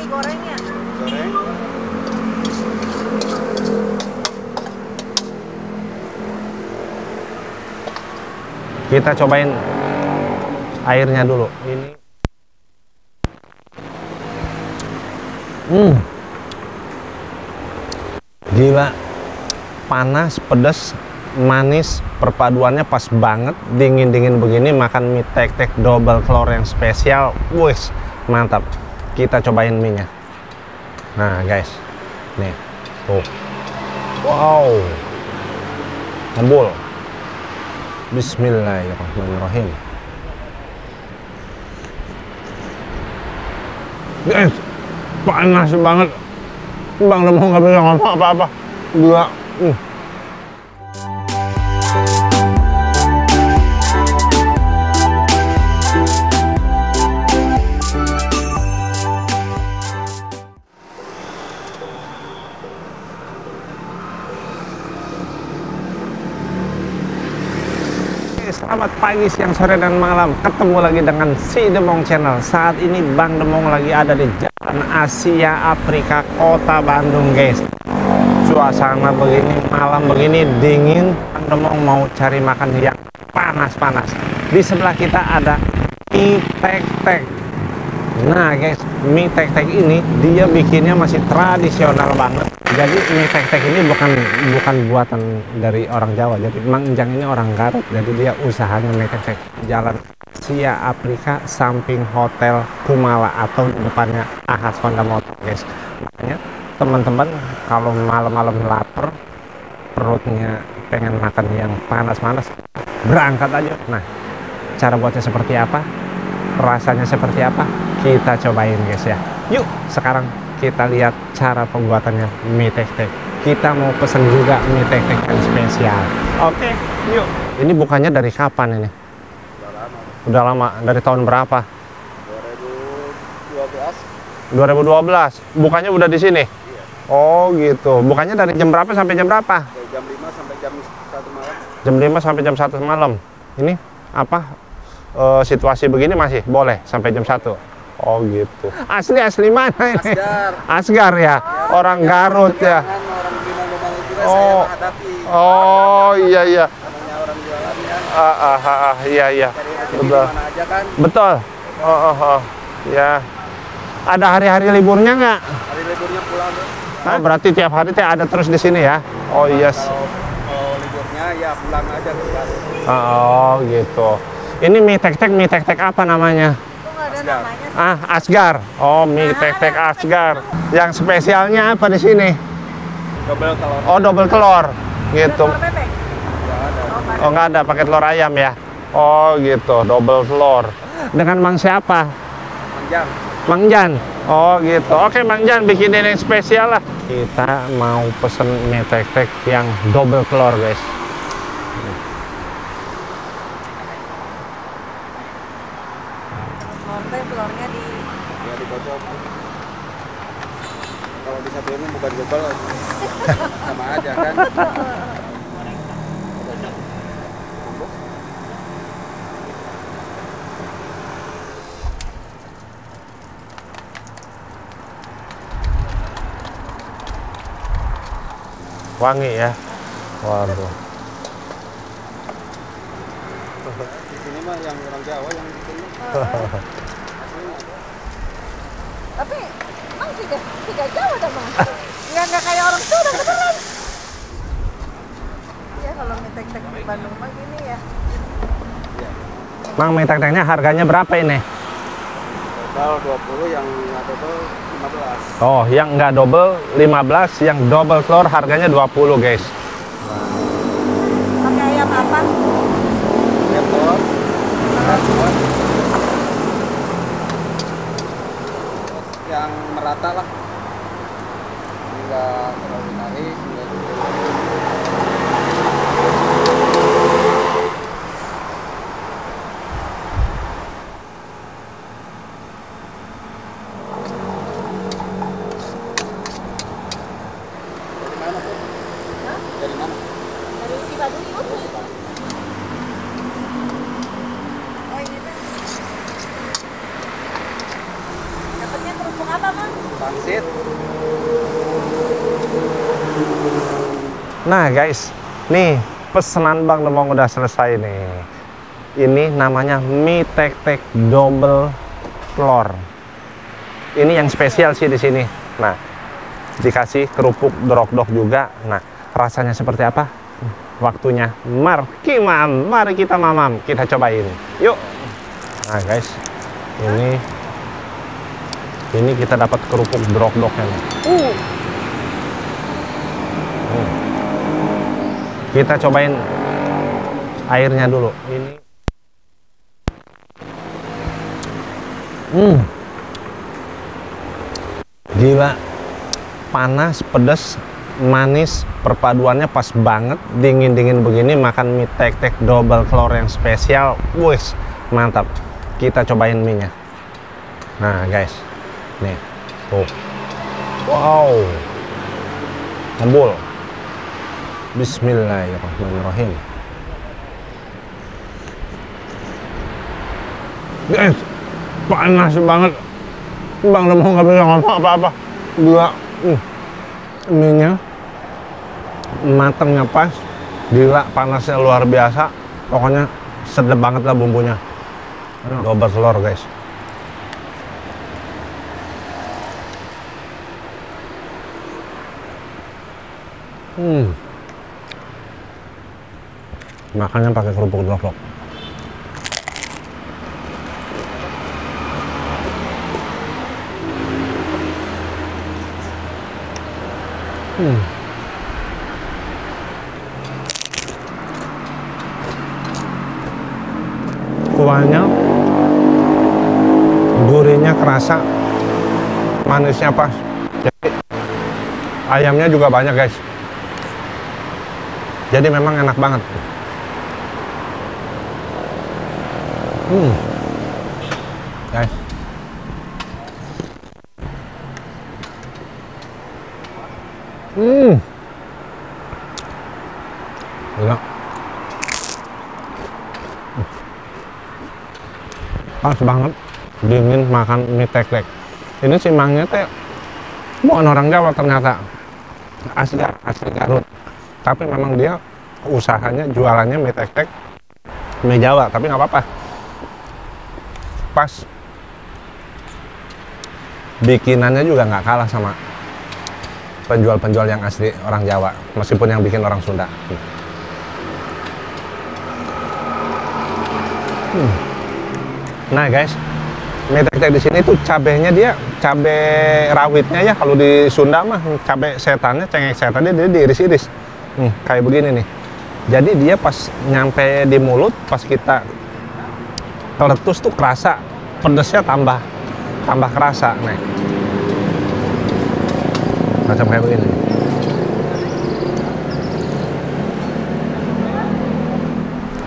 mie gorengnya. Goreng. Kita cobain airnya dulu. Ini. Gila. Panas, pedas, manis, perpaduannya pas banget. Dingin-dingin begini makan mie tek-tek double floor yang spesial. Wih, mantap. Kita cobain mie-nya. Nah, guys. Nih. Tuh. Wow. Ngebul. Bismillahirrahmanirrahim. Guys, panas banget. Bang udah mau nggak bisa ngomong apa-apa. Gila. Selamat pagi, siang, sore, dan malam. Ketemu lagi dengan Si Demong Channel. Saat ini Bang Demong lagi ada di Jalan Asia Afrika, Kota Bandung, guys. Suasana begini, malam begini, dingin. Bang Demong mau cari makan yang panas-panas. Di sebelah kita ada mie tek-tek. Nah, guys, mie tek-tek ini dia bikinnya masih tradisional banget. Jadi mie tek-tek ini bukan buatan dari orang Jawa. Jadi Mang Enjang ini orang Garut. Jadi dia usahanya mie tek-tek. Jalan Asia Afrika, samping Hotel Kumala atau di depannya Ahas Honda Motor, guys. Makanya teman-teman kalau malam-malam lapar, perutnya pengen makan yang panas-panas, berangkat aja. Nah, cara buatnya seperti apa? Rasanya seperti apa? Kita cobain, guys, ya. Yuk, sekarang kita lihat cara pembuatannya mie tek-tek. Kita mau pesen juga mie tek-tek yang spesial. Oke, yuk. Ini bukannya dari kapan ini? Udah lama. Dari tahun berapa? 2012. Bukannya udah di sini? Iya. Oh, gitu. Bukannya dari jam berapa sampai jam berapa? Dari jam 5 sampai jam 1 malam. Jam 5 sampai jam 1 malam. Ini apa? Situasi begini masih boleh sampai jam 1. Oh gitu. Asli mana ini? Asgar. Asgar ya. Orang Garut ya. Orang Bima juga Oh. saya menghadapi. Oh iya iya. Namanya orang jualan ya. Iya iya. Dari Betul. mana aja kan. Betul. Oh. Ya. Ada hari-hari liburnya nggak? Hari liburnya pulang tuh. Oh, berarti tiap hari teh ada terus di sini ya? Oh yes. Kalau liburnya ya pulang aja ke Garut. Oh gitu. Ini mie tek-tek apa namanya? Itu nggak ada namanya. Ah, Asgar. Oh, mie tek-tek Asgar. Yang spesialnya apa di sini? Double telur. Oh, double telur. Gitu. Telur bebek. Nggak ada. Oh, nggak ada pakai telur ayam ya? Oh, gitu. Double telur. Dengan Mang siapa? Panjang. Mang Jan. Oh, gitu. Oke, Mang Jan bikinin yang spesial lah. Kita mau pesen mie tek-tek yang double telur, guys. Telurnya di Ya dikocok. Kalau disatuin bukan double. Sama aja kan. Wangi ya. Waduh. Di sini mah yang orang Jawa yang bikin. tapi emang tiga Jawa dah Bang. Nggak kayak orang Sunda beneran. Iya kalau mie tek-tek di Bandung mah gini ya. Mang, mie tek-teknya harganya berapa ini? Total 20, yang nggak total 15. Oh, yang nggak double 15, yang double telur harganya 20, guys. Pakai ayam apa? Telur. Yang merata lah. Enggak terlalu naik, enggak juga. Dari mana tuh? Hah? Dari mana? Dari Cibaduyut itu. Oh ini tuh. Dapatnya kerupuk apa Bang? pangsit. Nah guys, nih pesanan Bang Demong udah selesai nih. Ini namanya mie tek-tek double floor. Ini yang spesial sih di sini. Nah, dikasih kerupuk dorok-dok juga. Nah, rasanya seperti apa? Waktunya markimam. Mari kita mamam, kita cobain. Yuk. Nah guys, ini kita dapat kerupuk dorok-doknya nih. Kita cobain airnya dulu. Ini gila, panas, pedas, manis, perpaduannya pas banget. Dingin-dingin begini makan mie tek-tek double floor yang spesial, wes mantap. Kita cobain mie nya. Nah guys, nih tuh, wow, ngebul. Bismillahirrahmanirrahim. Guys, panas banget. Bang Demong nggak bisa ngomong apa-apa. Gila, mie-nya matangnya pas. Gila, panasnya luar biasa. Pokoknya sedap banget lah bumbunya. Double floor guys. Makannya pakai kerupuk dorok-dok. Kuahnya, gurihnya kerasa, manisnya pas. Jadi ayamnya juga banyak guys. Jadi memang enak banget. Guys, gila, pas banget. Dingin makan mie tek-tek. Ini si Mangnya teh bukan orang Jawa ternyata, asli Garut. Tapi memang dia usahanya jualannya mie tek-tek, mie Jawa. Tapi nggak apa-apa, pas. Bikinannya juga nggak kalah sama penjual-penjual yang asli orang Jawa, meskipun yang bikin orang Sunda. Nah guys, mie tek-tek di sini tuh cabenya dia cabe rawitnya ya, kalau di Sunda mah cabe setannya, cengek setannya dia diiris-iris. Kayak begini nih. Jadi dia pas nyampe di mulut, pas kita teletus tuh kerasa pedesnya tambah kerasa. Nih, macam kayak begini.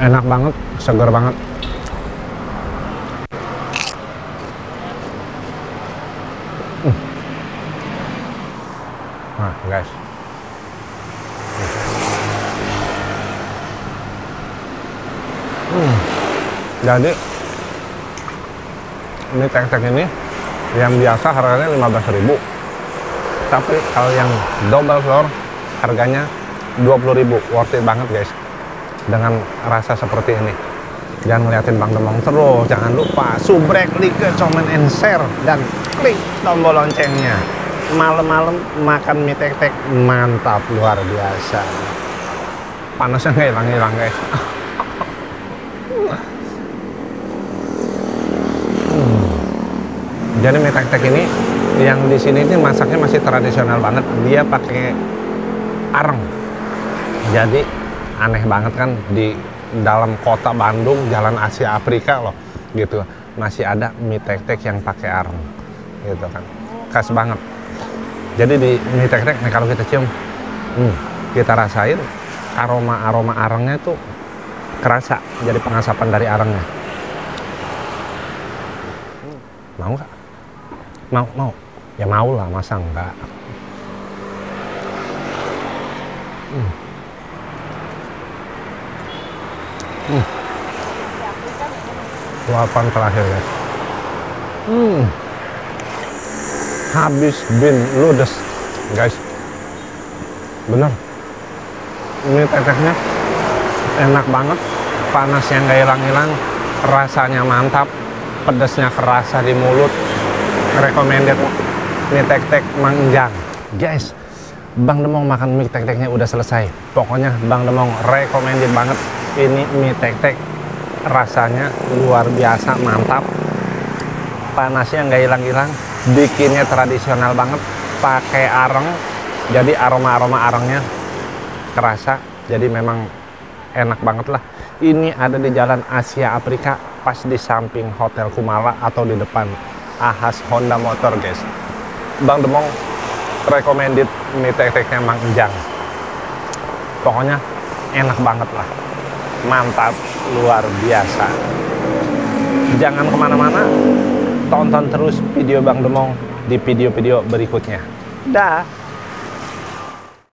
Enak banget, segar banget. Nah guys, jadi mie tek-tek ini yang biasa harganya 15.000, tapi kalau yang double floor harganya 20.000. Worth it banget guys, dengan rasa seperti ini. Jangan ngeliatin Bang Demong terus, jangan lupa subrek, like, comment, and share, dan klik tombol loncengnya. Malam-malam makan mie tek-tek mantap, luar biasa. Panasnya nggak hilang-hilang guys. Jadi mie tek-tek ini yang di sini ini masaknya masih tradisional banget. Dia pakai areng. Jadi aneh banget kan, di dalam kota Bandung, Jalan Asia Afrika loh, gitu. Masih ada mie tek-tek yang pakai areng, gitu kan. Khas banget. Jadi di mie tek-tek nih kalau kita cium, kita rasain aroma arengnya itu kerasa. Jadi pengasapan dari arengnya. Mau nggak? Mau. Ya mau lah, masa enggak? Luapan terakhir guys. habis bin ludes guys, bener. Ini teteknya enak banget, panasnya nggak hilang-hilang, rasanya mantap, pedasnya kerasa di mulut, recommended. Mie tek-tek Mang Enjang guys. Bang Demong makan mie tek-teknya udah selesai. Pokoknya Bang Demong recommended banget ini mie tek-tek, rasanya luar biasa mantap, panasnya nggak hilang-hilang, bikinnya tradisional banget, pakai areng, jadi aroma-aroma arengnya kerasa, jadi memang enak banget lah. Ini ada di Jalan Asia Afrika, pas di samping Hotel Kumala atau di depan Ahas Honda Motor guys. Bang Demong recommended mie tek-teknya Mang Enjang, pokoknya enak banget lah, mantap, luar biasa. Jangan kemana-mana, tonton terus video Bang Demong di video-video berikutnya. Dah.